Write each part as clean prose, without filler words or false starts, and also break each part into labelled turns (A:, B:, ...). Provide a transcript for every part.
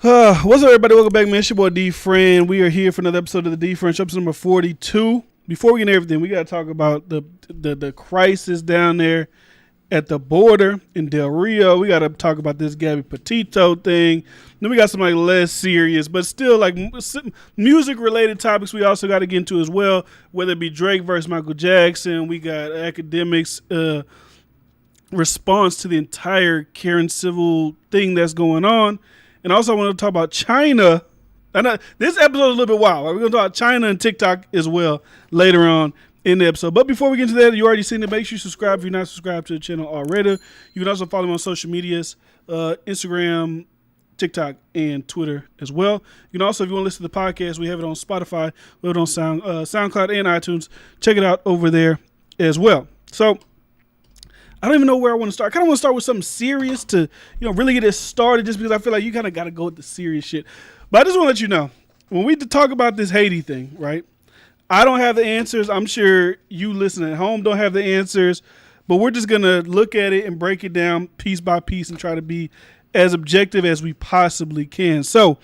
A: What's up, everybody? Welcome back, man. It's your boy D Friend. We are here for another episode of the D Friend, episode number 42. Before we get into everything, we got to talk about the crisis down there at the border in Del Rio. We got to talk about this Gabby Petito thing. Then we got some like less serious, but still like music related topics we also got to get into as well, whether it be Drake versus Michael Jackson. We got academics response to the entire Karen Civil thing that's going on. And also I want to talk about China. This episode is a little bit wild. We're going to talk about China and TikTok as well later on in the episode. But before we get into that, you already seen it. Make sure you subscribe if you're not subscribed to the channel already. You can also follow me on social medias, Instagram, TikTok, and Twitter as well. You can also, if you want to listen to the podcast, we have it on Spotify, we have it on SoundCloud and iTunes. Check it out over there as well. So I don't even know where I want to start. I kind of want to start with something serious to, really get it started, just because I feel like you kind of got to go with the serious shit. But I just want to let you know, when we talk about this Haiti thing, right? I don't have the answers. I'm sure you listening at home don't have the answers, but we're just going to look at it and break it down piece by piece and try to be as objective as we possibly can. So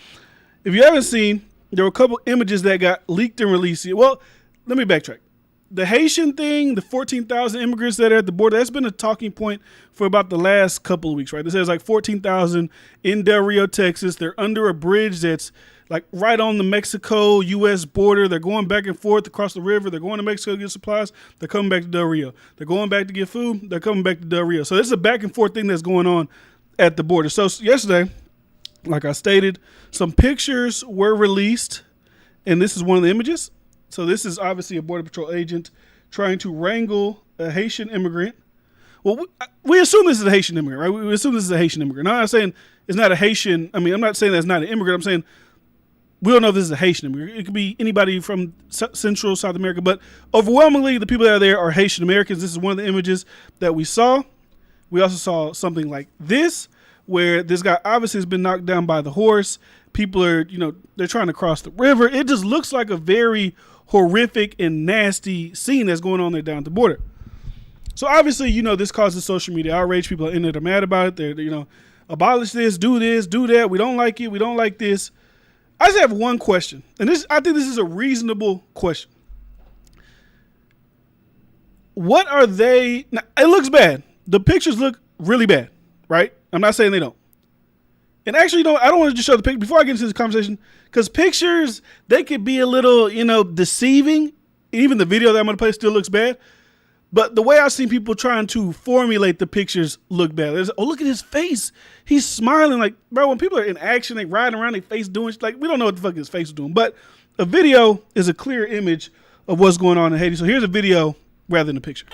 A: if you haven't seen, there were a couple images that got leaked and released. Well, let me backtrack. The Haitian thing, the 14,000 immigrants that are at the border, that's been a talking point for about the last couple of weeks, right? This says like 14,000 in Del Rio, Texas. They're under a bridge that's like right on the Mexico-U.S. border. They're going back and forth across the river. They're going to Mexico to get supplies. They're coming back to Del Rio. They're going back to get food. They're coming back to Del Rio. So this is a back and forth thing that's going on at the border. So yesterday, like I stated, some pictures were released, and this is one of the images. So this is obviously a Border Patrol agent trying to wrangle a Haitian immigrant. Well, we assume this is a Haitian immigrant, right? We assume this is a Haitian immigrant. Now, I'm not saying it's not a Haitian. I mean, I'm not saying that's not an immigrant. I'm saying we don't know if this is a Haitian immigrant. It could be anybody from Central South America, but overwhelmingly the people that are there are Haitian Americans. This is one of the images that we saw. We also saw something like this, where this guy obviously has been knocked down by the horse. People are, they're trying to cross the river. It just looks like a very horrific and nasty scene that's going on there down at the border. So obviously, this causes social media outrage. People are in there, they're mad about it. They're, abolish this, do that. We don't like it. We don't like this. I just have one question. And I think this is a reasonable question. What are they? Now, it looks bad. The pictures look really bad, right? I'm not saying they don't. And actually, I don't want to just show the picture before I get into this conversation, because pictures, they could be a little, deceiving. Even the video that I'm going to play still looks bad. But the way I've seen people trying to formulate the pictures look bad. Look at his face. He's smiling. Like, bro, when people are in action, they riding around, their face doing shit. Like, we don't know what the fuck his face is doing. But a video is a clear image of what's going on in Haiti. So here's a video rather than a picture.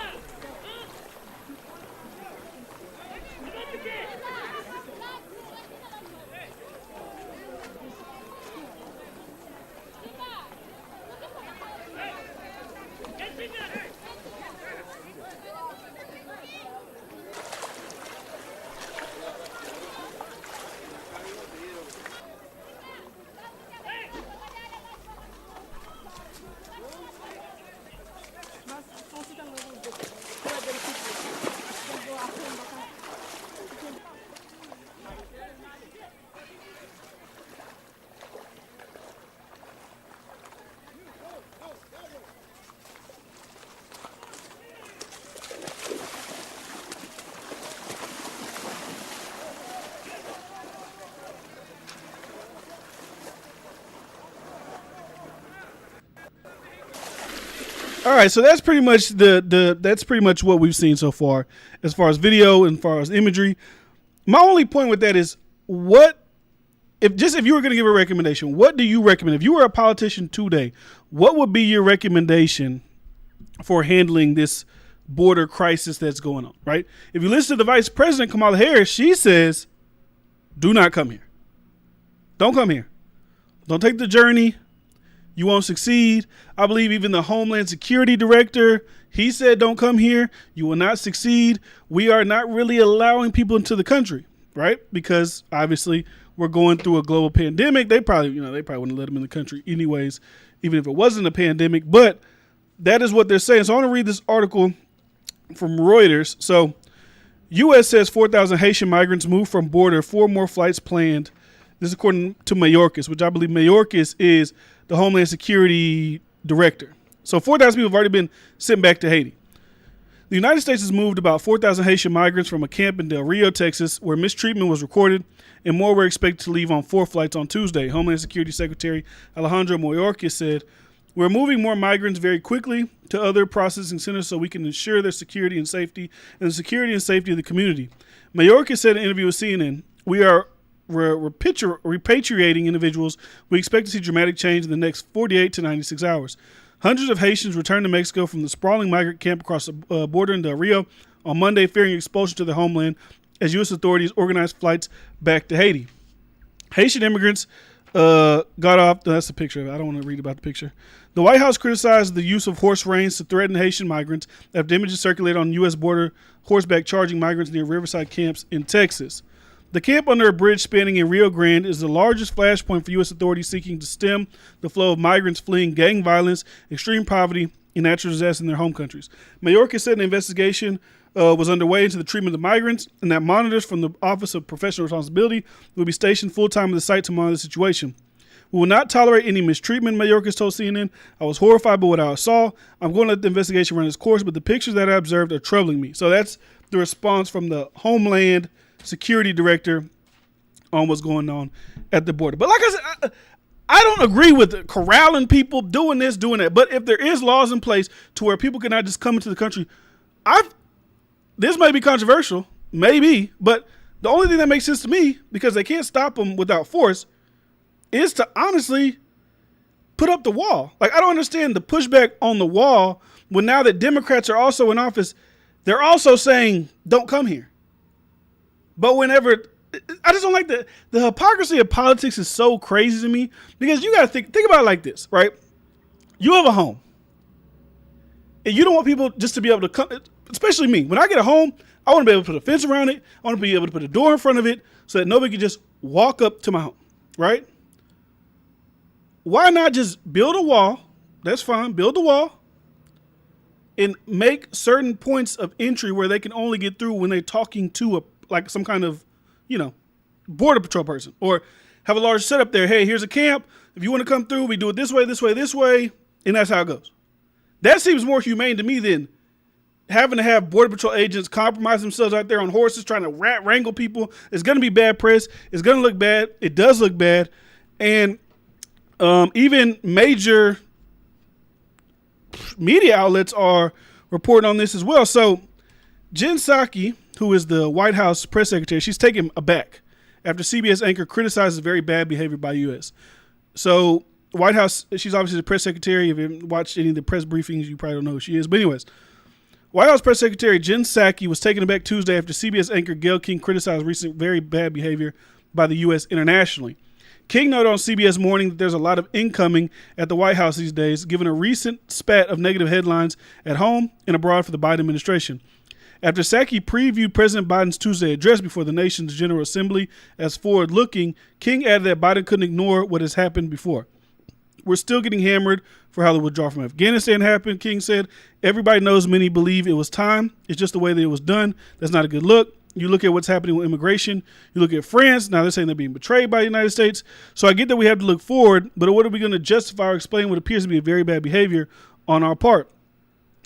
A: All right, so that's pretty much that's pretty much what we've seen so far as video and as far as imagery. My only point with that is, if you were going to give a recommendation, what do you recommend? If you were a politician today, what would be your recommendation for handling this border crisis that's going on, right? If you listen to the Vice President, Kamala Harris, she says, do not come here. Don't come here. Don't take the journey. You won't succeed. I believe even the Homeland Security Director, he said, don't come here. You will not succeed. We are not really allowing people into the country, right? Because obviously we're going through a global pandemic. They probably wouldn't let them in the country anyways, even if it wasn't a pandemic. But that is what they're saying. So I want to read this article from Reuters. So U.S. says 4,000 Haitian migrants moved from border, 4 more flights planned This is according to Mayorkas, which I believe Mayorkas is the Homeland Security Director. So 4,000 people have already been sent back to Haiti. The United States has moved about 4,000 Haitian migrants from a camp in Del Rio, Texas, where mistreatment was recorded, and more were expected to leave on 4 flights on Tuesday. Homeland Security Secretary Alejandro Mayorkas said, "We're moving more migrants very quickly to other processing centers so we can ensure their security and safety and the security and safety of the community." Mayorkas said in an interview with CNN, We're repatriating individuals. We expect to see dramatic change in the next 48 to 96 hours. Hundreds of Haitians returned to Mexico from the sprawling migrant camp across the border in Del Rio on Monday, fearing expulsion to their homeland as U.S. authorities organized flights back to Haiti. Haitian immigrants got off. That's the picture. I don't want to read about the picture. The White House criticized the use of horse reins to threaten Haitian migrants after images circulated on U.S. border horseback charging migrants near riverside camps in Texas. The camp under a bridge spanning in Rio Grande is the largest flashpoint for U.S. authorities seeking to stem the flow of migrants fleeing gang violence, extreme poverty, and natural disaster in their home countries. Mayorkas said an investigation was underway into the treatment of migrants, and that monitors from the Office of Professional Responsibility will be stationed full-time at the site to monitor the situation. "We will not tolerate any mistreatment," Mayorkas told CNN. "I was horrified by what I saw. I'm going to let the investigation run its course, but the pictures that I observed are troubling me." So that's the response from the Homeland Security Director on what's going on at the border. But like I said, I don't agree with corralling people, doing this, doing that. But if there is laws in place to where people cannot just come into the country, this may be controversial, maybe, but the only thing that makes sense to me, because they can't stop them without force, is to honestly put up the wall. Like, I don't understand the pushback on the wall when now that Democrats are also in office, they're also saying, don't come here. But whenever, I just don't like the hypocrisy of politics is so crazy to me, because you got to think about it like this, right? You have a home and you don't want people just to be able to come, especially me. When I get a home, I want to be able to put a fence around it. I want to be able to put a door in front of it so that nobody can just walk up to my home, right? Why not just build a wall? That's fine. Build a wall and make certain points of entry where they can only get through when they're talking to like some kind of, border patrol person, or have a large setup there. Hey, here's a camp. If you want to come through, we do it this way, this way, this way. And that's how it goes. That seems more humane to me than having to have border patrol agents compromise themselves out there on horses, trying to wrangle people. It's going to be bad press. It's going to look bad. It does look bad. And even major media outlets are reporting on this as well. So Jen Psaki, who is the White House press secretary, she's taken aback after CBS anchor criticizes very bad behavior by U.S. So White House, she's obviously the press secretary. If you haven't watched any of the press briefings, you probably don't know who she is. But anyways, White House press secretary Jen Psaki was taken aback Tuesday after CBS anchor Gayle King criticized recent very bad behavior by the U.S. internationally. King noted on CBS Morning that there's a lot of incoming at the White House these days, given a recent spat of negative headlines at home and abroad for the Biden administration. After Psaki previewed President Biden's Tuesday address before the nation's General Assembly as forward-looking, King added that Biden couldn't ignore what has happened before. "We're still getting hammered for how the withdrawal from Afghanistan happened," King said. "Everybody knows, many believe it was time. It's just the way that it was done. That's not a good look. You look at what's happening with immigration. You look at France. Now they're saying they're being betrayed by the United States. So I get that we have to look forward, but what are we going to justify or explain what appears to be a very bad behavior on our part?"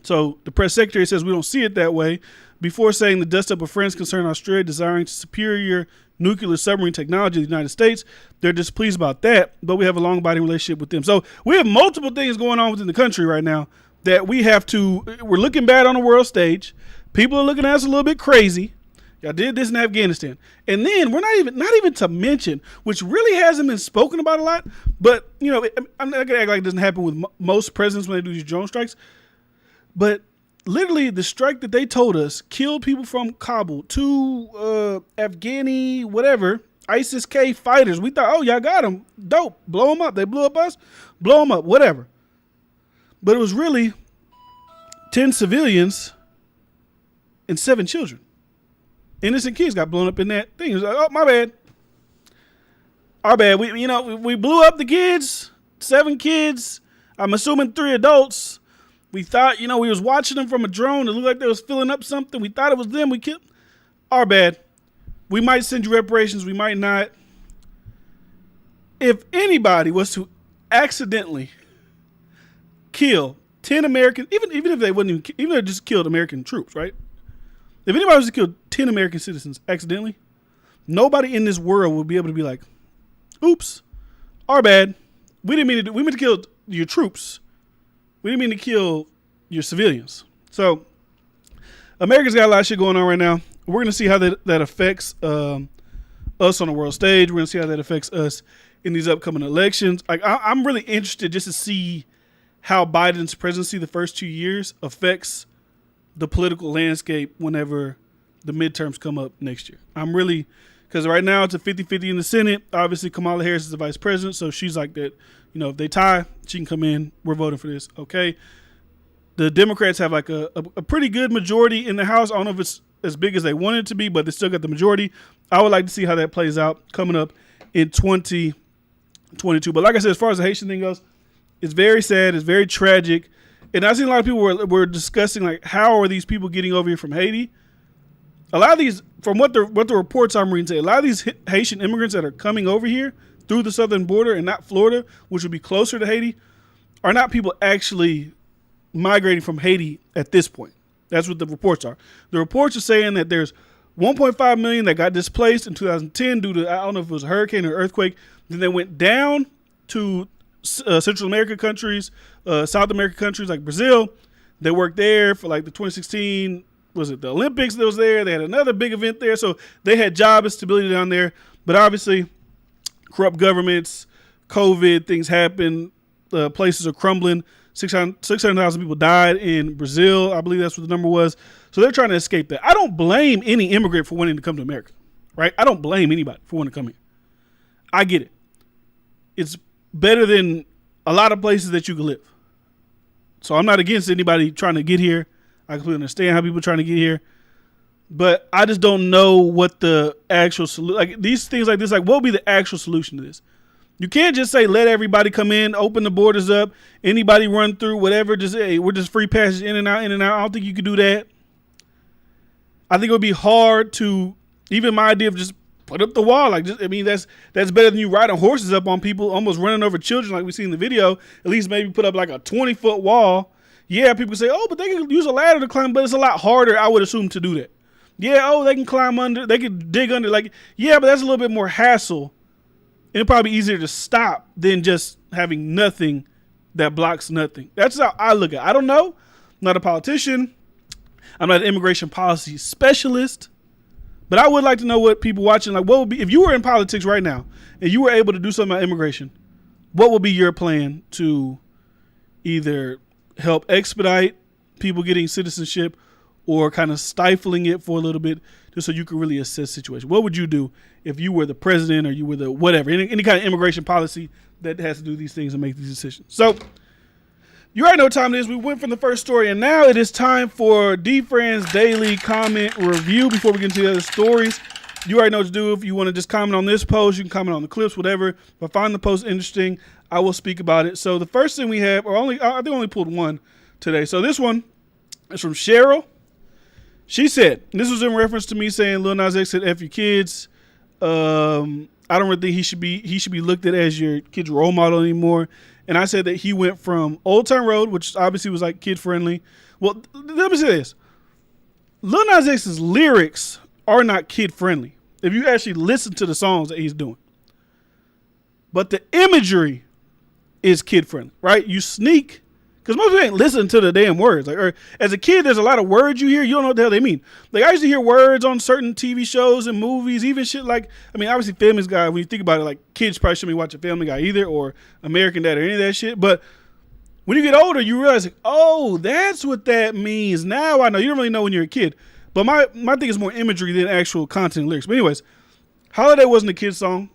A: So the press secretary says we don't see it that way, before saying the dust-up of France concerned Australia desiring superior nuclear submarine technology to the United States. They're displeased about that, but we have a long-binding relationship with them. So we have multiple things going on within the country right now that we're looking bad on the world stage. People are looking at us a little bit crazy. Y'all did this in Afghanistan. And then we're not even to mention, which really hasn't been spoken about a lot, but, I'm not going to act like it doesn't happen with most presidents when they do these drone strikes. But literally the strike that they told us killed people from Kabul, 2 Afghani, whatever, ISIS-K fighters. We thought, oh, y'all got them. Dope. Blow them up. They blew up us. Blow them up. Whatever. But it was really 10 civilians and 7 children. Innocent kids got blown up in that thing. It was like, oh, my bad. Our bad. We blew up the kids, 7 kids. I'm assuming 3 adults. We thought, we was watching them from a drone. It looked like they was filling up something. We thought it was them. We killed. Our bad. We might send you reparations. We might not. if anybody was to accidentally kill 10 American, even if they wouldn't even if they just killed American troops, right? If anybody was to kill 10 American citizens accidentally, nobody in this world would be able to be like, oops, our bad. We meant to kill your troops. We didn't mean to kill your civilians. So America's got a lot of shit going on right now. We're going to see how that affects us on the world stage. We're going to see how that affects us in these upcoming elections. Like I'm really interested just to see how Biden's presidency the first 2 years affects the political landscape whenever the midterms come up next year. I'm really, because right now it's a 50-50 in the Senate. Obviously, Kamala Harris is the vice president, so she's like that. You know, if they tie, she can come in. We're voting for this. Okay. The Democrats have like a pretty good majority in the House. I don't know if it's as big as they want it to be, but they still got the majority. I would like to see how that plays out coming up in 2022. But like I said, as far as the Haitian thing goes, it's very sad. It's very tragic. And I've seen a lot of people were discussing, like, how are these people getting over here from Haiti? A lot of these, from what the reports I'm reading say, a lot of these Haitian immigrants that are coming over here through the southern border and not Florida, which would be closer to Haiti, are not people actually migrating from Haiti at this point. That's what the reports are. The reports are saying that there's 1.5 million that got displaced in 2010 due to, I don't know if it was a hurricane or earthquake. Then they went down to Central American countries, South American countries like Brazil. They worked there for like the 2016, was it the Olympics that was there? They had another big event there. So they had job and stability down there. But obviously, corrupt governments, COVID, things happen. Places are crumbling. 600,000 people died in Brazil. I believe that's what the number was. So they're trying to escape that. I don't blame any immigrant for wanting to come to America, right? I don't blame anybody for wanting to come here. I get it. It's better than a lot of places that you can live. So I'm not against anybody trying to get here. I completely understand how people are trying to get here. But I just don't know what the actual solution, like these things like this, like what would be the actual solution to this? You can't just say, let everybody come in, open the borders up, anybody run through, whatever, just, hey, we're just free passage in and out, in and out. I don't think you could do that. I think it would be hard to, even my idea of just put up the wall. Like, just, I mean, that's better than you riding horses up on people, almost running over children like we see in the video. At least maybe put up like a 20-foot wall. Yeah, people say, oh, but they can use a ladder to climb, but it's a lot harder, I would assume, to do that. Yeah, oh, they can climb under, they can dig under. Like, yeah, but that's a little bit more hassle. And it'd probably be easier to stop than just having nothing that blocks nothing. That's how I look at it. I don't know. I'm not a politician. I'm not an immigration policy specialist. But I would like to know what people watching, like, what would be, if you were in politics right now and you were able to do something about immigration, what would be your plan to either help expedite people getting citizenship or kind of stifling it for a little bit just so you can really assess the situation? What would you do if you were the president or you were the whatever, any kind of immigration policy that has to do these things and make these decisions? So you already know what time it is. We went from the first story, and now it is time for D-Friend's Daily Comment Review. Before we get into the other stories, you already know what to do. If you want to just comment on this post, you can comment on the clips, whatever. If I find the post interesting, I will speak about it. So the first thing we have, I think I only pulled one today. So this one is from Cheryl. She said, and this was in reference to me saying Lil Nas X said, F your kids. I don't really think he should be looked at as your kid's role model anymore. And I said that he went from Old Town Road, which obviously was like kid friendly. Well, let me say this. Lil Nas X's lyrics are not kid friendly if you actually listen to the songs that he's doing. But the imagery is kid friendly, right? You sneak, because most people ain't listening to the damn words. Like, or as a kid, there's a lot of words you hear, you don't know what the hell they mean. Like, I used to hear words on certain TV shows and movies, even shit like, I mean, obviously Family Guy, when you think about it, like, kids probably shouldn't be watching Family Guy either, or American Dad, or any of that shit. But when you get older, you realize, like, oh, that's what that means. Now I know. You don't really know when you're a kid. But my thing is more imagery than actual content and lyrics. But anyways, Holiday wasn't a kid's song.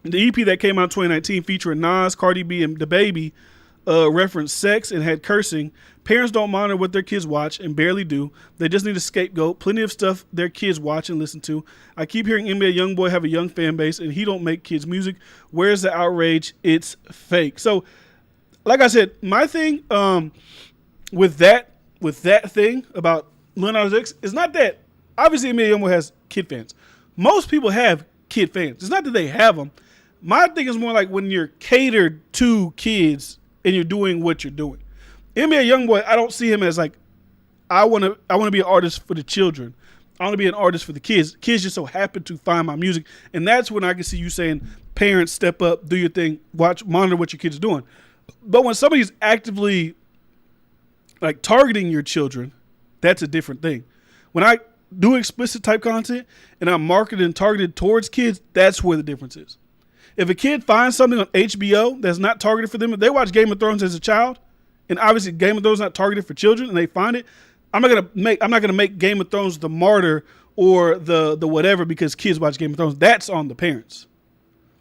A: The EP that came out in 2019 featuring Nas, Cardi B, and DaBaby referenced sex and had cursing. Parents don't monitor what their kids watch and barely do. They just need a scapegoat. Plenty of stuff their kids watch and listen to. I keep hearing NBA YoungBoy have a young fan base and he don't make kids music. Where's the outrage? It's fake. So, like I said, my thing with that thing about Lil Nas X is not that obviously NBA YoungBoy has kid fans. Most people have kid fans. It's not that they have them. My thing is more like when you're catered to kids and you're doing what you're doing. NBA Youngboy, I don't see him as like, I want to be an artist for the children. I want to be an artist for the kids. Kids just so happen to find my music, and that's when I can see you saying, parents, step up, do your thing, monitor what your kids are doing. But when somebody's actively like targeting your children, that's a different thing. When I do explicit type content and I'm marketed and targeted towards kids, that's where the difference is. If a kid finds something on HBO that's not targeted for them, if they watch Game of Thrones as a child, and obviously Game of Thrones is not targeted for children, and they find it, I'm not gonna make Game of Thrones the martyr or the whatever because kids watch Game of Thrones. That's on the parents.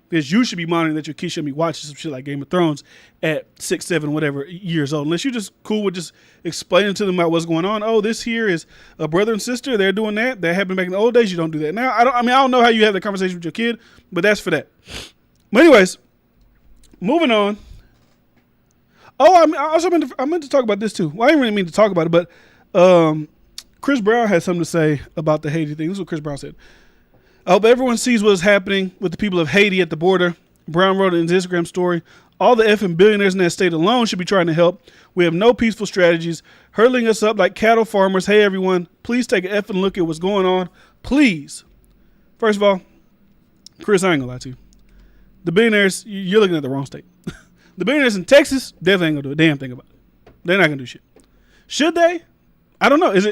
A: Because you should be monitoring that your kids should be watching some shit like Game of Thrones at 6, 7, whatever years old. Unless you're just cool with just explaining to them about what's going on. Oh, this here is a brother and sister. They're doing that. That happened back in the old days. You don't do that now. I don't know how you have that conversation with your kid, but that's for that. But anyways, moving on. Oh, I meant to talk about this too. Well, I didn't really mean to talk about it, but Chris Brown had something to say about the Haiti thing. This is what Chris Brown said. I hope everyone sees what is happening with the people of Haiti at the border. Brown wrote in his Instagram story, all the effing billionaires in that state alone should be trying to help. We have no peaceful strategies, hurdling us up like cattle farmers. Hey, everyone, please take an effing look at what's going on. Please. First of all, Chris, I ain't gonna lie to you. The billionaires, you're looking at the wrong state. The billionaires in Texas definitely ain't gonna do a damn thing about it. They're not gonna do shit. Should they? I don't know. Is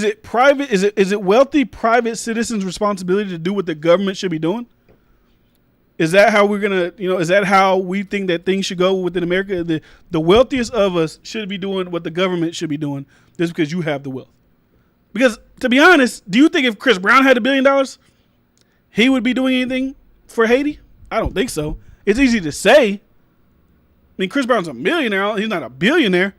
A: it private? Is it wealthy private citizens' responsibility to do what the government should be doing? Is that how we're gonna, is that how we think that things should go within America? The wealthiest of us should be doing what the government should be doing just because you have the wealth. Because to be honest, do you think if Chris Brown had $1 billion, he would be doing anything for Haiti? I don't think so. It's easy to say. I mean, Chris Brown's a millionaire. He's not a billionaire.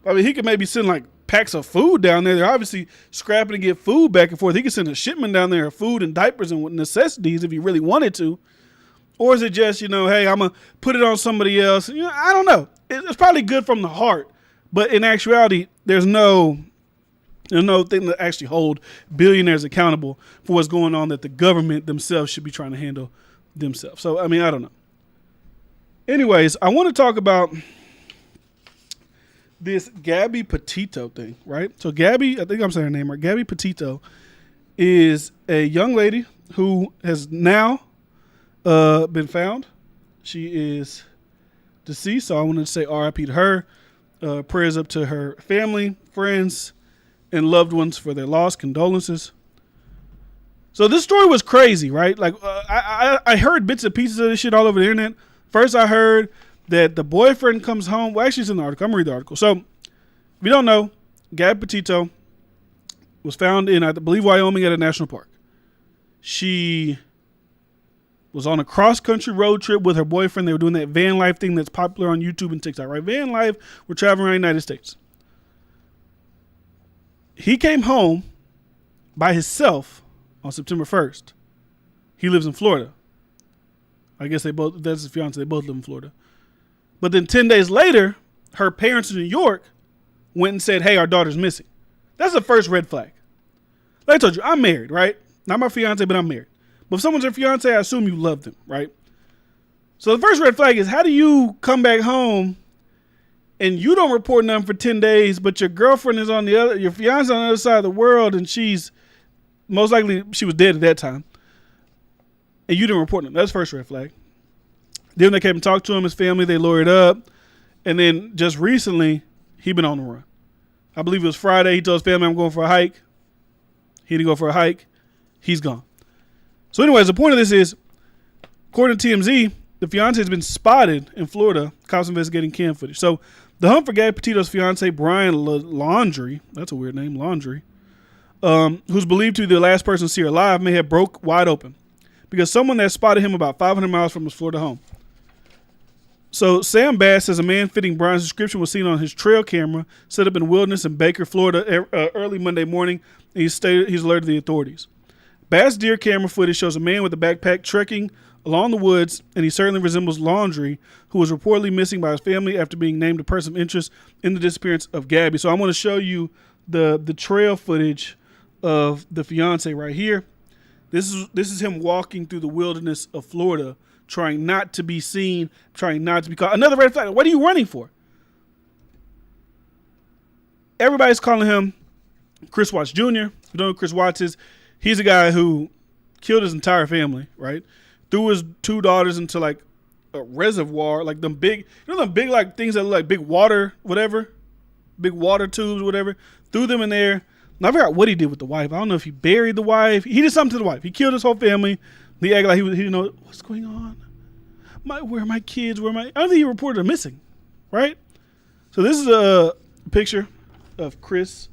A: I mean, he could maybe send like packs of food down there. They're obviously scrapping to get food back and forth. He could send a shipment down there of food and diapers and necessities if he really wanted to. Or is it just, hey, I'm going to put it on somebody else? I don't know. It's probably good from the heart. But in actuality, there's no thing to actually hold billionaires accountable for what's going on that the government themselves should be trying to handle themselves. So, I mean, I don't know. Anyways, I want to talk about this Gabby Petito thing, right? So Gabby, I think I'm saying her name right. Gabby Petito is a young lady who has now been found. She is deceased, so I wanted to say RIP to her. Prayers up to her family, friends, and loved ones for their loss. Condolences. So this story was crazy, right? Like I heard bits and pieces of this shit all over the internet. First, I heard that the boyfriend comes home. Well, actually, it's in the article. I'm going to read the article. So, if you don't know, Gabby Petito was found in, I believe, Wyoming at a national park. She was on a cross-country road trip with her boyfriend. They were doing that van life thing that's popular on YouTube and TikTok, right? Van life. We're traveling around the United States. He came home by himself on September 1st. He lives in Florida. I guess that's his fiance. They both live in Florida. But then 10 days later, her parents in New York went and said, hey, our daughter's missing. That's the first red flag. Like I told you, I'm married, right? Not my fiance, but I'm married. But if someone's your fiance, I assume you love them, right? So the first red flag is, how do you come back home and you don't report nothing for 10 days, but your girlfriend is your fiance on the other side of the world, and she's most likely, she was dead at that time, and you didn't report nothing? That's the first red flag. Then they came and talked to him, his family, they lawyered up. And then just recently, he been on the run. I believe it was Friday. He told his family, I'm going for a hike. He didn't go for a hike. He's gone. So anyways, the point of this is, according to TMZ, the fiance has been spotted in Florida, cops investigating cam footage. So the hunt for Gabby Petito's fiance, Brian Laundrie, that's a weird name, Laundrie, who's believed to be the last person to see her alive, may have broke wide open because someone that spotted him about 500 miles from his Florida home. So Sam Bass says a man fitting Brian's description was seen on his trail camera set up in Wilderness in Baker, Florida, early Monday morning. And he's alerted the authorities. Bass' deer camera footage shows a man with a backpack trekking along the woods, and he certainly resembles Laundrie, who was reportedly missing by his family after being named a person of interest in the disappearance of Gabby. So I want to show you the trail footage of the fiance right here. This is him walking through the wilderness of Florida, trying not to be seen, trying not to be caught. Another red flag. What are you running for? Everybody's calling him Chris Watts Jr. You don't know who Chris Watts is? He's a guy who killed his entire family, right? Threw his 2 daughters into like a reservoir, like them big, them big like things that look like big water, whatever, big water tubes, whatever. Threw them in there. And I forgot what he did with the wife. I don't know if he buried the wife. He did something to the wife. He killed his whole family. He acted like he didn't know what's going on. Where are my kids? I don't think he reported them missing, right? So this is a picture of Chris.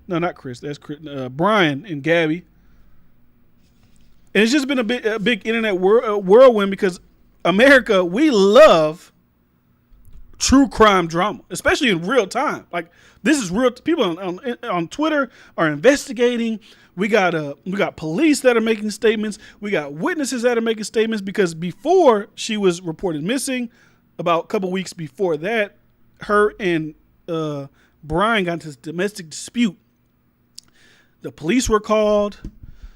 A: No, not Chris. That's Chris, Brian and Gabby. And it's just been a big internet whirlwind because America, we love true crime drama, especially in real time. Like this is real. People on Twitter are investigating. We got police that are making statements. We got witnesses that are making statements because before she was reported missing, about a couple weeks before that, her and Brian got into this domestic dispute. The police were called.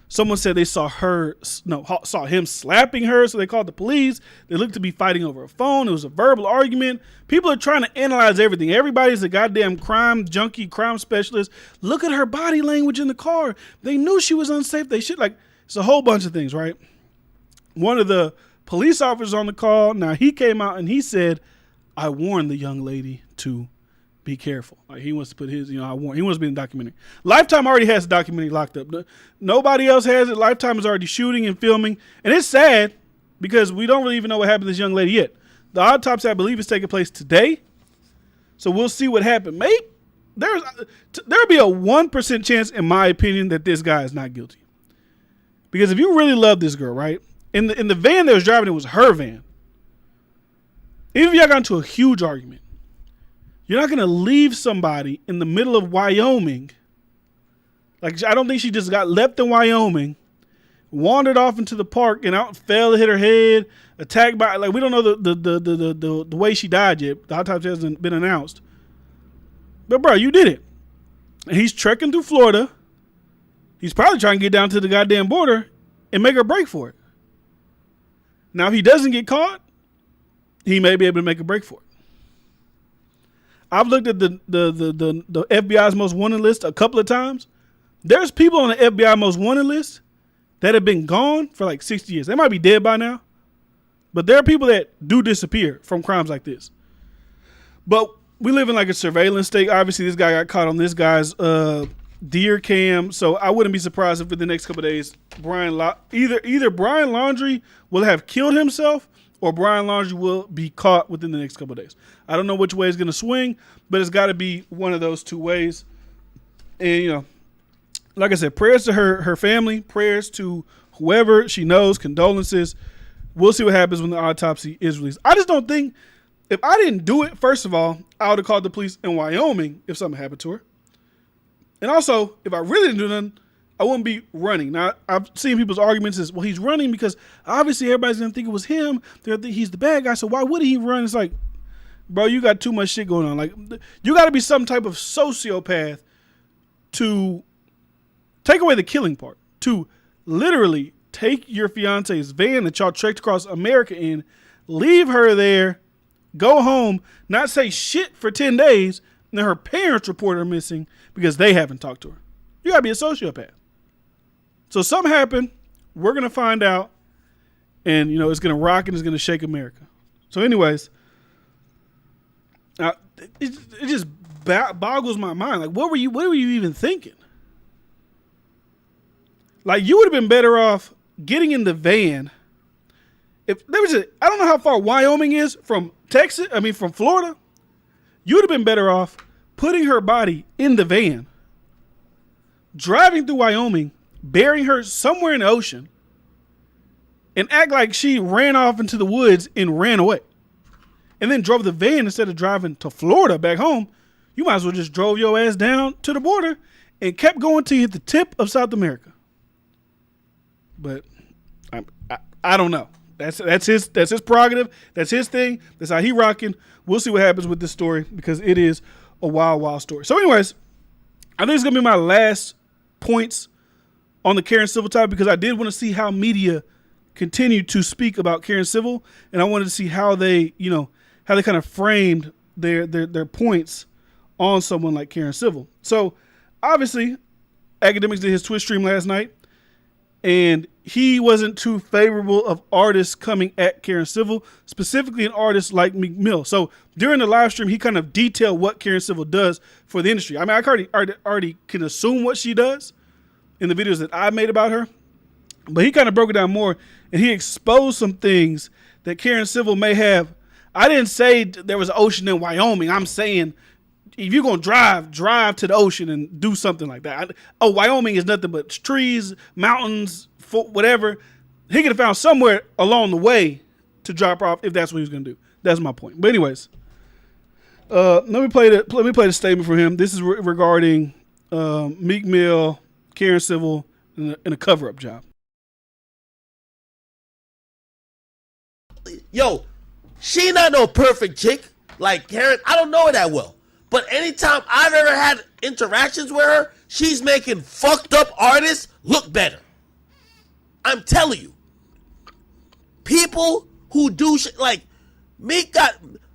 A: Someone said they saw him slapping her, so they called the police. They looked to be fighting over a phone. It was a verbal argument. People are trying to analyze everything. Everybody's a goddamn crime junkie, crime specialist. Look at her body language in the car. They knew she was unsafe. It's a whole bunch of things, right? One of the police officers on the call, now he came out and he said, I warned the young lady to be careful. Like he wants to put his, he wants to be in the documentary. Lifetime already has the documentary locked up. Nobody else has it. Lifetime is already shooting and filming. And it's sad because we don't really even know what happened to this young lady yet. The autopsy, I believe, is taking place today. So we'll see what happened. Maybe there'll be a 1% chance, in my opinion, that this guy is not guilty. Because if you really love this girl, right? In the van that was driving, it was her van. Even if y'all got into a huge argument, you're not going to leave somebody in the middle of Wyoming. Like, I don't think she just got left in Wyoming, wandered off into the park and out, fell, hit her head, attacked by, like, we don't know the way she died yet. The autopsy hasn't been announced. But, bro, you did it. And he's trekking through Florida. He's probably trying to get down to the goddamn border and make her break for it. Now, if he doesn't get caught, he may be able to make a break for it. I've looked at the FBI's most wanted list a couple of times. There's people on the FBI most wanted list that have been gone for like 60 years. They might be dead by now, but there are people that do disappear from crimes like this. But we live in like a surveillance state. Obviously, this guy got caught on this guy's deer cam, so I wouldn't be surprised if in the next couple of days, either Brian Laundrie will have killed himself or Brian Laundrie will be caught within the next couple of days. I don't know which way it's going to swing, but it's got to be one of those two ways. And, like I said, prayers to her family, prayers to whoever she knows, condolences. We'll see what happens when the autopsy is released. I just don't think, if I didn't do it, first of all, I would have called the police in Wyoming if something happened to her. And also, if I really didn't do nothing, I wouldn't be running. Now, I've seen people's arguments is, well, he's running because obviously everybody's going to think it was him. They're going to think he's the bad guy. So why would he run? It's like, bro, you got too much shit going on. Like, you got to be some type of sociopath to take away the killing part, to literally take your fiance's van that y'all trekked across America in, leave her there, go home, not say shit for 10 days, and then her parents report her missing because they haven't talked to her. You got to be a sociopath. So something happened. We're going to find out. And, it's going to rock and it's going to shake America. So anyways, it just boggles my mind. Like, what were you even thinking? Like, you would have been better off getting in the van. If there was I don't know how far Wyoming is from from Florida. You would have been better off putting her body in the van, driving through Wyoming, burying her somewhere in the ocean, and act like she ran off into the woods and ran away. And then drove the van instead of driving to Florida back home. You might as well just drove your ass down to the border and kept going till you hit the tip of South America. But I don't know. That's his prerogative. That's his thing. That's how he rocking. We'll see what happens with this story because it is a wild, wild story. So anyways, I think it's going to be my last points on the Karen Civil topic because I did want to see how media continue to speak about Karen Civil, and I wanted to see how they, how they kind of framed their points on someone like Karen Civil. So obviously, Academics did his Twitch stream last night, and he wasn't too favorable of artists coming at Karen Civil, specifically an artist like Meek Mill. So during the live stream, he kind of detailed what Karen Civil does for the industry. I mean, I already can assume what she does in the videos that I made about her, but he kind of broke it down more, and he exposed some things that Karen Civil may have. I didn't say there was an ocean in Wyoming. I'm saying if you're going to drive to the ocean and do something like that. Wyoming is nothing but trees, mountains, whatever. He could have found somewhere along the way to drop off if that's what he was going to do. That's my point. But anyways, let me play the statement from him. This is regarding Meek Mill, Karen Civil, and a cover-up job.
B: Yo, she not no perfect chick like Karen. I don't know her that well. But anytime I've ever had interactions with her, she's making fucked up artists look better. I'm telling you. People who do shit like Meek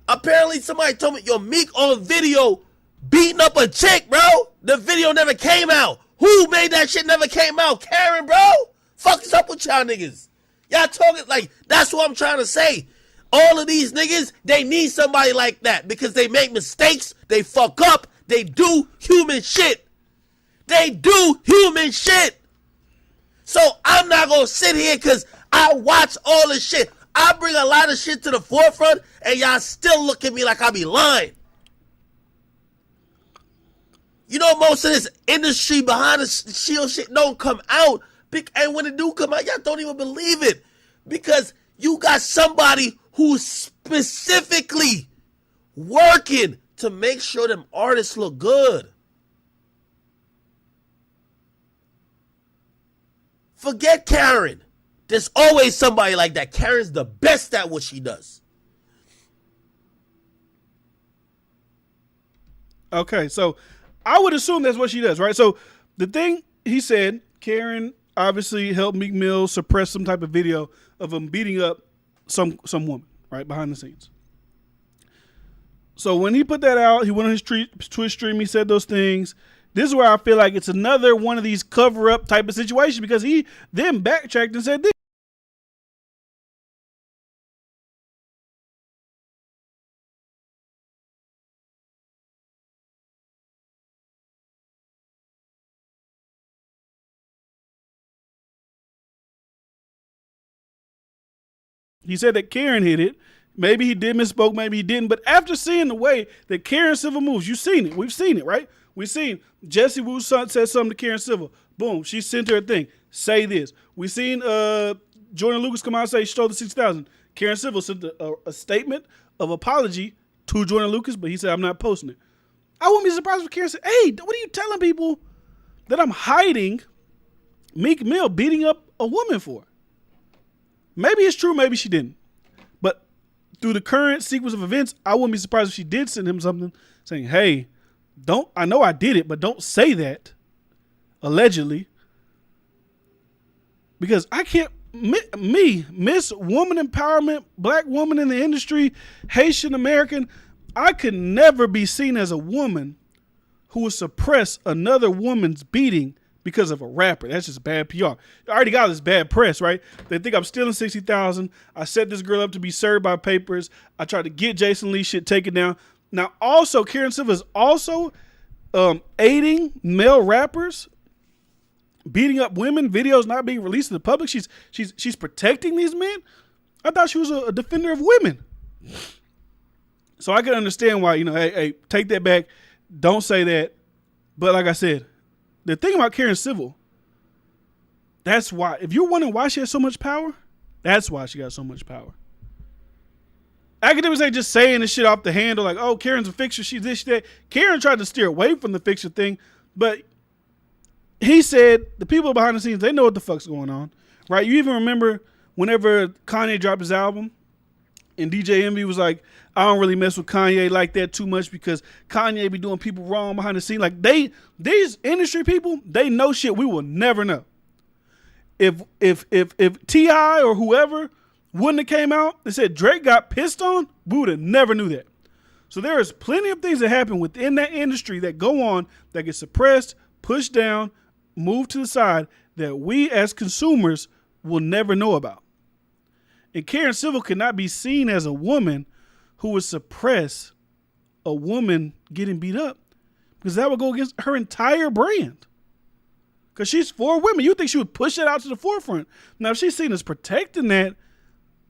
B: apparently somebody told me, yo, Meek on video beating up a chick, bro. The video never came out. Who made that shit never came out? Karen, bro. Fuck is up with y'all niggas? Y'all talking like, that's what I'm trying to say. All of these niggas, they need somebody like that because they make mistakes, they fuck up, they do human shit. They do human shit. So I'm not going to sit here because I watch all this shit. I bring a lot of shit to the forefront and y'all still look at me like I be lying. You know, most of this industry behind the shield shit don't come out. And when it do come out, y'all don't even believe it. Because you got somebody who's specifically working to make sure them artists look good. Forget Karen. There's always somebody like that. Karen's the best at what she does.
A: Okay, so I would assume that's what she does, right? So the thing he said, Karen obviously helped Meek Mill suppress some type of video of him beating up some woman, right, behind the scenes. So when he put that out, he went on his Twitch stream, he said those things. This is where I feel like it's another one of these cover-up type of situations because he then backtracked and said this. He said that Karen hit it. Maybe he did misspoke, maybe he didn't. But after seeing the way that Karen Civil moves, you've seen it. We've seen it, right? We've seen Jesse Wu's son said something to Karen Civil. Boom, she sent her a thing. Say this. We've seen Jordan Lucas come out and say she stole the 60,000. Karen Civil sent a statement of apology to Jordan Lucas, but he said, I'm not posting it. I wouldn't be surprised if Karen said, hey, what are you telling people that I'm hiding Meek Mill beating up a woman for? Maybe it's true, maybe she didn't. But through the current sequence of events, I wouldn't be surprised if she did send him something saying, hey, I know I did it, but don't say that, allegedly. Because I can't, Miss Woman Empowerment, black woman in the industry, Haitian American, I could never be seen as a woman who would suppress another woman's beating because of a rapper. That's just bad PR. I already got this bad press, right? They think I'm stealing 60,000. I set this girl up to be served by papers. I tried to get Jason Lee shit taken down. Now, also, Karen Civil is also aiding male rappers, beating up women, videos not being released to the public. She's protecting these men. I thought she was a defender of women. So I can understand why, hey, take that back. Don't say that. But like I said, the thing about Karen Civil, that's why. If you're wondering why she has so much power, that's why she got so much power. Academics ain't just saying this shit off the handle like, oh, Karen's a fixture, she's this, that. Karen tried to steer away from the fixture thing, but he said the people behind the scenes, they know what the fuck's going on, right? You even remember whenever Kanye dropped his album and DJ Envy was like, I don't really mess with Kanye like that too much because Kanye be doing people wrong behind the scene. Like these industry people, they know shit we will never know. if T.I. or whoever wouldn't have came out and said Drake got pissed on, we would have never knew that. So there is plenty of things that happen within that industry that go on that get suppressed, pushed down, moved to the side that we as consumers will never know about. And Karen Civil cannot be seen as a woman who would suppress a woman getting beat up, because that would go against her entire brand. Because she's for women. You think she would push it out to the forefront. Now, if she's seen as protecting that,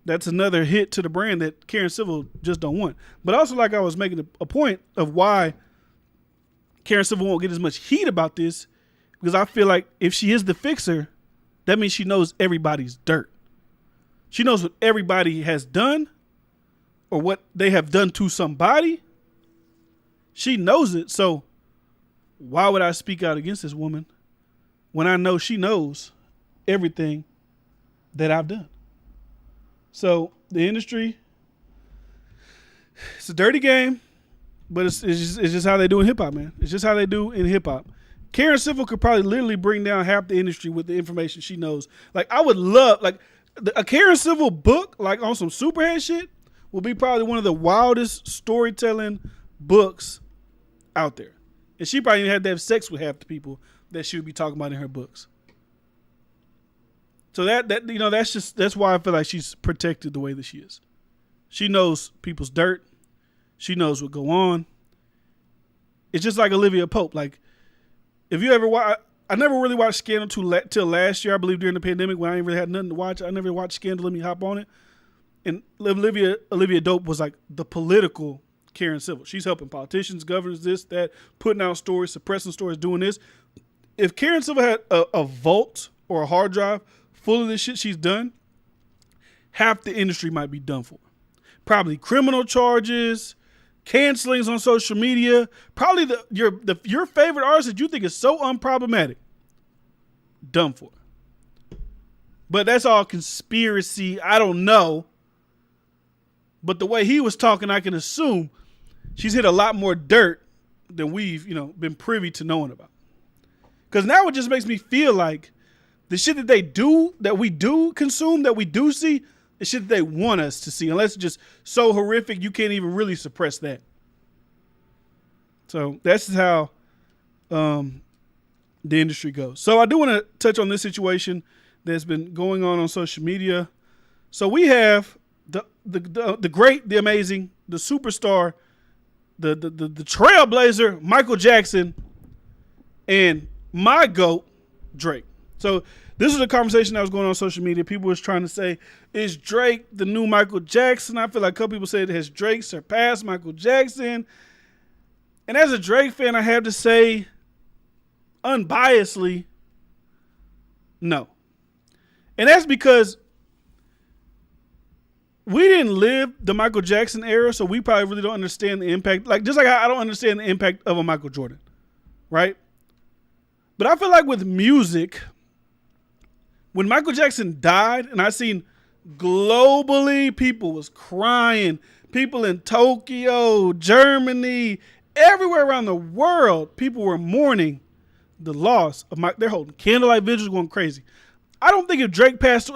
A: that's another hit to the brand that Karen Civil just don't want. But also, like I was making a point of why Karen Civil won't get as much heat about this, because I feel like if she is the fixer, that means she knows everybody's dirt. She knows what everybody has done or what they have done to somebody. She knows it. So why would I speak out against this woman when I know she knows everything that I've done? So the industry, it's a dirty game, but it's just how they do in hip hop, man. It's just how they do in hip hop. Karen Civil could probably literally bring down half the industry with the information she knows. Like, I would love, like, a Karen Civil book, like on some Superhead shit, will be probably one of the wildest storytelling books out there. And she probably had to have sex with half the people that she would be talking about in her books. So that's why I feel like she's protected the way that she is. She knows people's dirt. She knows what go on. It's just like Olivia Pope. Like, if you ever watch, I never really watched Scandal till last year, I believe, during the pandemic, when I ain't really had nothing to watch. I never watched Scandal. Let me hop on it. And Olivia Dope was like the political Karen Civil. She's helping politicians, governors, this, that, putting out stories, suppressing stories, doing this. If Karen Civil had a vault or a hard drive full of this shit she's done, half the industry might be done for. Probably criminal charges, cancelings on social media. Probably your favorite artist that you think is so unproblematic, done for. But that's all conspiracy. I don't know. But the way he was talking, I can assume she's hit a lot more dirt than we've, been privy to knowing about. Because now it just makes me feel like the shit that they do, that we do consume, that we do see, the shit that they want us to see. Unless it's just so horrific, you can't even really suppress that. So that's how the industry goes. So I do want to touch on this situation that's been going on social media. So we have the great, the amazing, the superstar, the trailblazer, Michael Jackson, and my GOAT, Drake. So this is a conversation that was going on social media. People was trying to say, is Drake the new Michael Jackson? I feel like a couple people said, has Drake surpassed Michael Jackson? And as a Drake fan, I have to say, unbiasedly, no. And that's because we didn't live the Michael Jackson era, so we probably really don't understand the impact. Like, just like I don't understand the impact of a Michael Jordan, right? But I feel like with music, when Michael Jackson died, and I seen globally people was crying, people in Tokyo, Germany, everywhere around the world, people were mourning the loss of Mike. They're holding candlelight vigils, going crazy. I don't think if Drake passed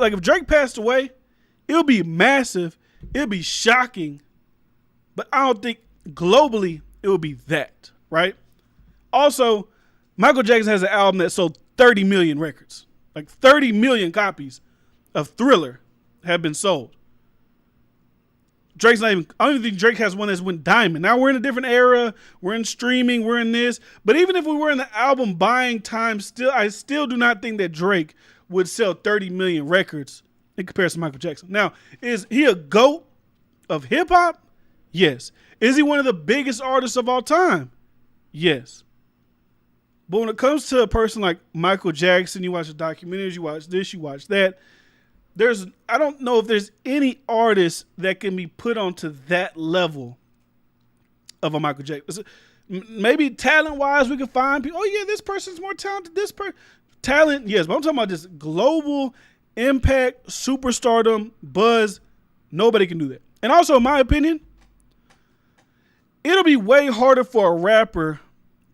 A: away, it'll be massive, it'll be shocking, but I don't think globally it will be that, right? Also, Michael Jackson has an album that sold 30 million records. Like 30 million copies of Thriller have been sold. Drake's not even, I don't even think Drake has one that's went diamond. Now we're in a different era. We're in streaming. We're in this. But even if we were in the album buying time, I still do not think that Drake would sell 30 million records in comparison to Michael Jackson. Now, is he a GOAT of hip hop? Yes. Is he one of the biggest artists of all time? Yes. But when it comes to a person like Michael Jackson, you watch the documentaries, you watch this, you watch that, I don't know if there's any artist that can be put onto that level of a Michael Jackson. Maybe talent-wise, we could find people. Oh yeah, this person's more talented. This person, talent, yes, but I'm talking about this global impact, superstardom, buzz. Nobody can do that. And also, in my opinion, it'll be way harder for a rapper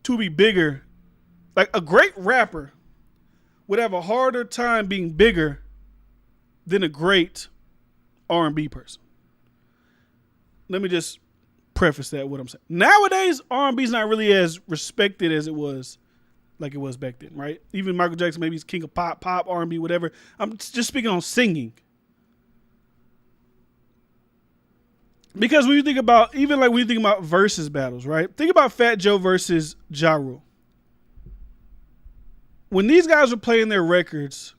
A: to be bigger. Like a great rapper would have a harder time being bigger than a great R&B person. Let me just preface that what I'm saying. Nowadays, R&B is not really as respected as it was like it was back then, right? Even Michael Jackson, maybe he's king of pop, R&B, whatever. I'm just speaking on singing. Because when you think about, even like when you think about versus battles, right? Think about Fat Joe versus Ja Rule. When these guys were playing their records,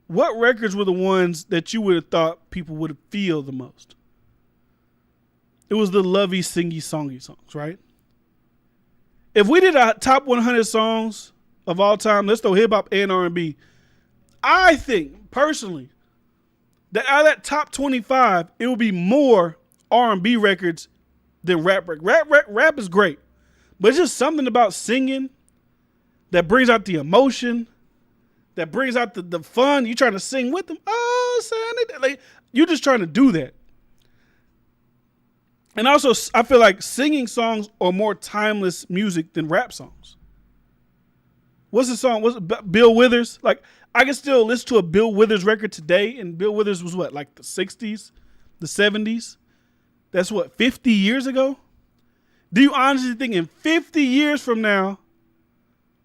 A: what records were the ones that you would have thought people would feel the most? It was the lovey, singy, songy songs, right? If we did a top 100 songs of all time, let's throw hip hop and R&B. I think personally that out of that top 25, it would be more R&B records than rap. Rap is great, but it's just something about singing that brings out the emotion, that brings out the fun. You trying to sing with them. Oh, son, like, you're just trying to do that. And also, I feel like singing songs are more timeless music than rap songs. What's the song? What's it, Bill Withers? Like, I can still listen to a Bill Withers record today, and Bill Withers was what, like the 60s, the 70s? That's what, 50 years ago? Do you honestly think in 50 years from now,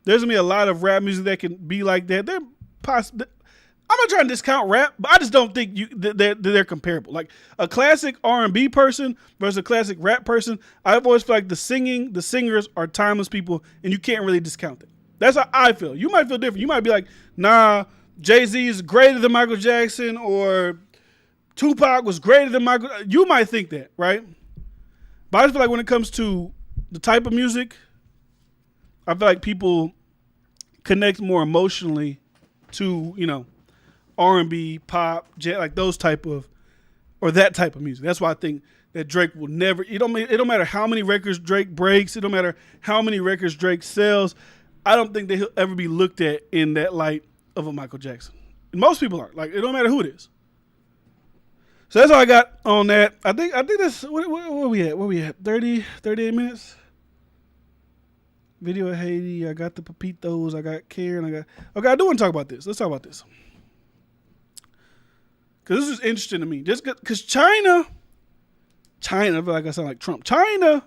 A: there's going to be a lot of rap music that can be like that? I'm not trying to discount rap, but I just don't think they're comparable. Like a classic R&B person versus a classic rap person, I've always felt like the singers are timeless people, and you can't really discount it. That's how I feel. You might feel different. You might be like, nah, Jay-Z is greater than Michael Jackson, or Tupac was greater than Michael. You might think that, right? But I just feel like when it comes to the type of music, I feel like people connect more emotionally to, R&B, pop, like those type of, or that type of music. That's why I think that Drake will never, it don't matter how many records Drake breaks, it don't matter how many records Drake sells, I don't think that he'll ever be looked at in that light of a Michael Jackson. And most people aren't. Like, it don't matter who it is. So that's all I got on that. I think that's, where we at? Where we at? 38 minutes? Video of Haiti. I got the Petitos. I got Karen. Okay, I do want to talk about this. Let's talk about this. Because this is interesting to me. Just because China, I feel like I sound like Trump. China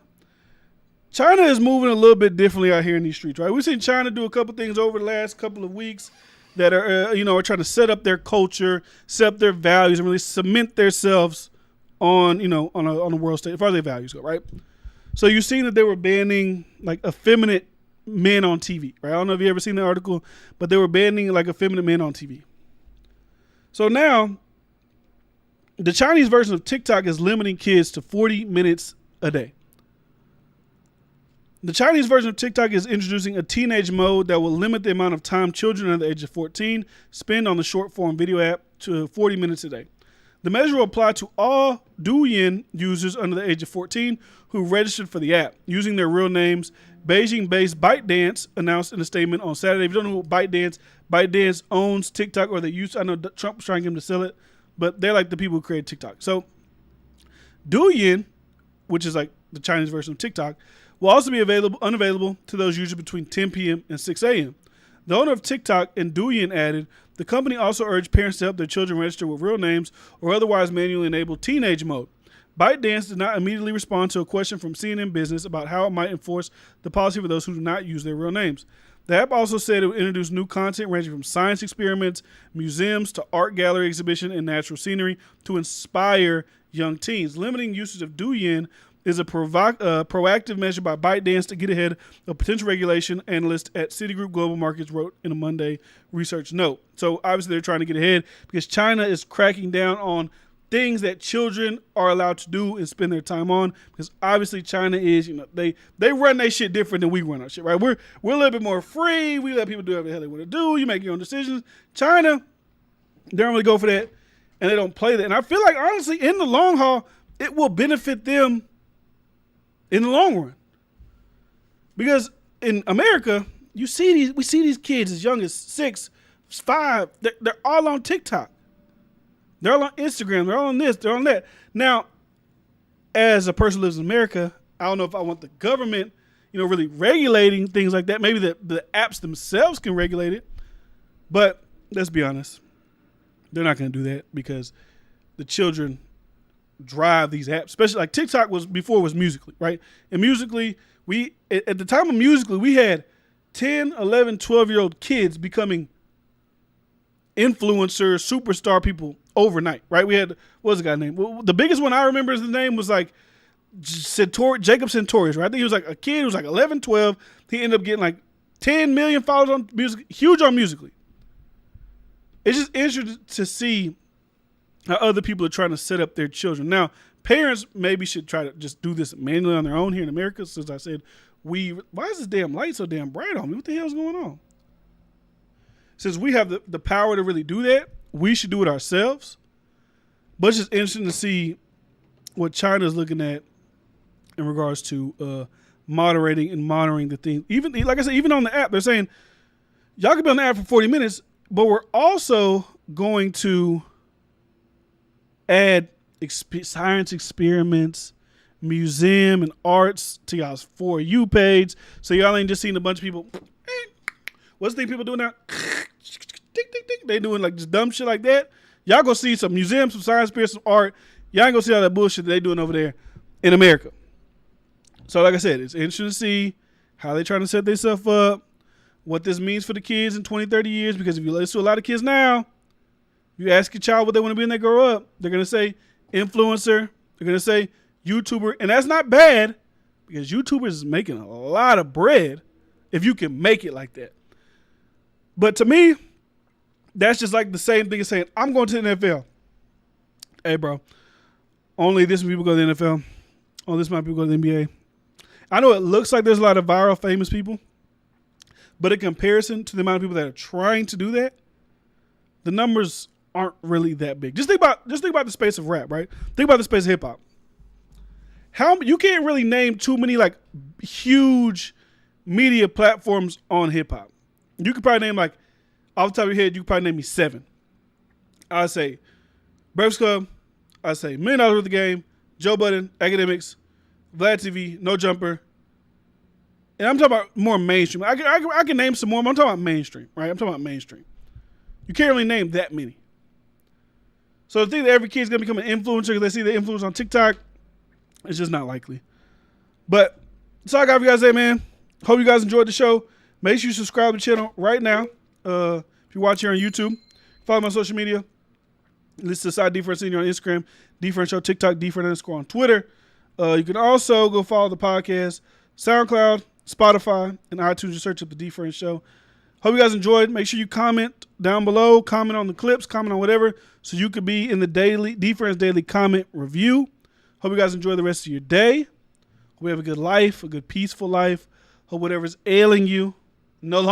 A: is moving a little bit differently out here in these streets, right? We've seen China do a couple things over the last couple of weeks that are, are trying to set up their culture, set up their values, and really cement themselves on, on the world stage as far as their values go, right? So you've seen that they were banning like effeminate men on TV, right? I don't know if you ever seen the article, but they were banning like effeminate men on TV. So now, the Chinese version of TikTok is limiting kids to 40 minutes a day. The Chinese version of TikTok is introducing a teenage mode that will limit the amount of time children under the age of 14 spend on the short-form video app to 40 minutes a day. The measure will apply to all Douyin users under the age of 14 who registered for the app using their real names. Beijing-based ByteDance announced in a statement on Saturday. If you don't know who ByteDance owns TikTok, or they used. I know Trump was trying to get them to sell it, but they're like the people who created TikTok. So Douyin, which is like the Chinese version of TikTok, will also be unavailable to those users between 10 p.m. and 6 a.m. The owner of TikTok and Douyin added, the company also urged parents to help their children register with real names or otherwise manually enable teenage mode. ByteDance did not immediately respond to a question from CNN Business about how it might enforce the policy for those who do not use their real names. The app also said it would introduce new content ranging from science experiments, museums, to art gallery exhibition and natural scenery to inspire young teens. Limiting usage of Douyin is a proactive measure by ByteDance to get ahead of potential regulation, analyst at Citigroup Global Markets wrote in a Monday research note. So obviously they're trying to get ahead because China is cracking down on things that children are allowed to do and spend their time on, because obviously China is, they run their shit different than we run our shit, right? We're a little bit more free. We let people do whatever the hell they want to do. You make your own decisions. China, they don't really go for that, and they don't play that. And I feel like, honestly, in the long haul, it will benefit them in the long run. Because in America, we see these kids as young as 6, 5. They're all on TikTok. They're all on Instagram. They're all on this. They're on that. Now, as a person who lives in America, I don't know if I want the government, really regulating things like that. Maybe the apps themselves can regulate it. But let's be honest. They're not going to do that because the children drive these apps, especially like TikTok was before it was Musical.ly, right? And Musical.ly, at the time of Musical.ly, we had 10, 11, 12-year-old kids becoming influencers, superstar people overnight, right? We had, what was the guy's name? Well, the biggest one I remember his name was like Jacob Sartorius, right? I think he was like a kid who was like 11, 12. He ended up getting like 10 million followers on Musical.ly, huge on Musical.ly. It's just interesting to see how other people are trying to set up their children. Now, parents maybe should try to just do this manually on their own here in America. Since I said, why is this damn light so damn bright on me? What the hell's going on? Since we have the power to really do that, we should do it ourselves. But it's just interesting to see what China's looking at in regards to moderating and monitoring the thing. Even, like I said, even on the app, they're saying, y'all can be on the app for 40 minutes, but we're also going to add science experiments, museum, and arts to y'all's For You page. So y'all ain't just seeing a bunch of people. What's the thing people doing now? They doing like just dumb shit like that. Y'all gonna see some museums, some science experiments, some art. Y'all ain't gonna see all that bullshit that they doing over there in America. So like I said, it's interesting to see how they trying to set themselves up, what this means for the kids in 20, 30 years. Because if you listen to a lot of kids now, you ask your child what they want to be when they grow up, they're going to say influencer. They're going to say YouTuber. And that's not bad because YouTubers is making a lot of bread if you can make it like that. But to me, that's just like the same thing as saying, I'm going to the NFL. Hey, bro, only this many people go to the NFL. Only this many people go to the NBA. I know it looks like there's a lot of viral famous people, but in comparison to the amount of people that are trying to do that, the numbers aren't really that big. Just think about the space of rap, right? Think about the space of hip hop. You can't really name too many like huge media platforms on hip hop. You could probably name like off the top of your head, you could probably name me 7. I'd say Breakfast Club, I'd say $1 Million Worth of Game, Joe Budden, Academics, Vlad TV, No Jumper. And I'm talking about more mainstream. I can name some more, but I'm talking about mainstream, right? I'm talking about mainstream. You can't really name that many. So to think that every kid's going to become an influencer because they see the influence on TikTok, it's just not likely. But that's all I got for you guys today, man. Hope you guys enjoyed the show. Make sure you subscribe to the channel right now. If you watch here on YouTube, follow my social media. Listen to Side Different Senior on Instagram, Different Show, TikTok, Different__ on Twitter. You can also go follow the podcast, SoundCloud, Spotify, and iTunes. Just search up the Different Show. Hope you guys enjoyed. Make sure you comment down below, comment on the clips, comment on whatever, so you could be in the Difference Daily comment review. Hope you guys enjoy the rest of your day. Hope you have a good life, a good peaceful life. Hope whatever's ailing you no longer